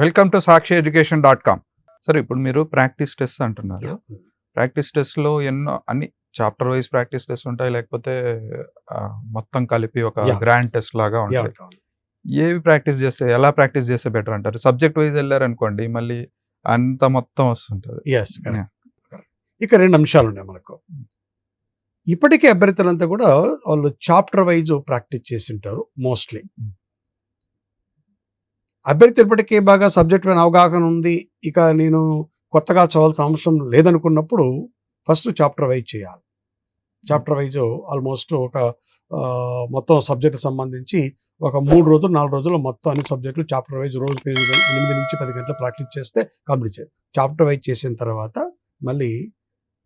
Welcome to sakshiyeducation.com. సరే, ఇప్పుడు మీరు ప్రాక్టీస్ టెస్ట్ అంటున్నారు. ప్రాక్టీస్ టెస్ట్‌లో ఎన్నో అన్ని చాప్టర్ వైస్ ప్రాక్టీస్ టెస్ట్ ఉంటాయి. లేకపోతే మొత్తం కలిపి ఒక గ్రాండ్ టెస్ట్ లాగా ఉంటాయి. ఏవి ప్రాక్టీస్ చేస్తే, ఎలా ప్రాక్టీస్ చేస్తే బెటర్ అంటారు? సబ్జెక్ట్ వైస్ వెళ్ళారనుకోండి, మళ్ళీ అంత మొత్తం వస్తుంటది. ఇక 2 అంశాలు ఉన్నాయి మనకు. ఇప్పటికే అభ్యర్థులంతా కూడా వాళ్ళు చాప్టర్ వైజ్ ప్రాక్టీస్ చేసి ఉంటారు మోస్ట్లీ. అభ్యర్థి ఇప్పటికే బాగా సబ్జెక్ట్ పైన అవగాహన ఉంది, ఇక నేను కొత్తగా చదవాల్సిన అవసరం లేదనుకున్నప్పుడు ఫస్ట్ చాప్టర్ వైజ్ చేయాలి. చాప్టర్ వైజ్ ఆల్మోస్ట్ ఒక మొత్తం సబ్జెక్ట్ సంబంధించి ఒక 3 రోజులు 4 రోజుల్లో మొత్తం అన్ని సబ్జెక్టులు చాప్టర్ వైజ్ రోజుకి 8 నుంచి 10 గంటలు ప్రాక్టీస్ చేస్తే కంప్లీట్ చేయాలి. చాప్టర్ వైజ్ చేసిన తర్వాత మళ్ళీ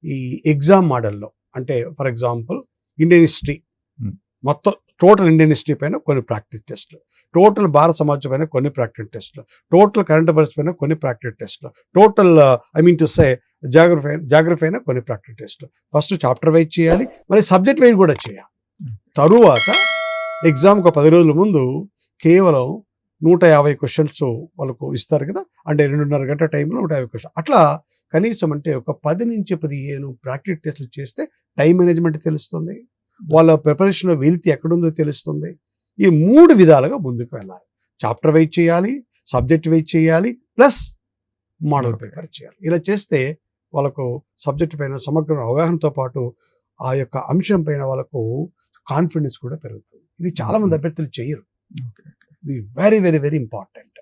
ఈ ఎగ్జామ్ మోడల్లో, అంటే ఫర్ ఎగ్జాంపుల్ ఇండియన్ హిస్టరీ మొత్తం టోటల్ ఇండియన్ హిస్టరీ పైన కొన్ని ప్రాక్టీస్ టెస్ట్లు, టోటల్ భారత సమాజం పైన కొన్ని ప్రాక్టీస్ టెస్ట్లు, టోటల్ కరెంట్ అఫైర్స్ పైన కొన్ని ప్రాక్టీస్ టెస్ట్లు, టోటల్ జాగ్రఫీ అయినా కొన్ని ప్రాక్టీస్ టెస్ట్లు. ఫస్ట్ చాప్టర్ వైజ్ చేయాలి, మరి సబ్జెక్ట్ వైజ్ కూడా చేయాలి. తరువాత ఎగ్జామ్కి 10 రోజుల ముందు కేవలం 150 క్వశ్చన్స్ వాళ్ళకు ఇస్తారు కదా, అంటే 2.5 గంటల టైంలో 150 క్వశ్చన్. అట్లా కనీసం అంటే ఒక 10 నుంచి 15 ప్రాక్టీస్ టెస్ట్లు చేస్తే టైం మేనేజ్మెంట్ తెలుస్తుంది, వాళ్ళ ప్రిపరేషన్ వెలితి ఎక్కడుందో తెలుస్తుంది. ఈ 3 విధాలుగా ముందుకు వెళ్ళాలి. చాప్టర్ వైజ్ చేయాలి, సబ్జెక్ట్ వైజ్ చేయాలి, ప్లస్ మోడల్ పేపర్ చేయాలి. ఇలా చేస్తే వాళ్ళకు సబ్జెక్ట్ పైన సమగ్ర అవగాహనతో పాటు ఆ యొక్క అంశం పైన వాళ్ళకు కాన్ఫిడెన్స్ కూడా పెరుగుతుంది. ఇది చాలా మంది అభ్యర్థులు చేయరు. ఇది వెరీ వెరీ వెరీ ఇంపార్టెంట్.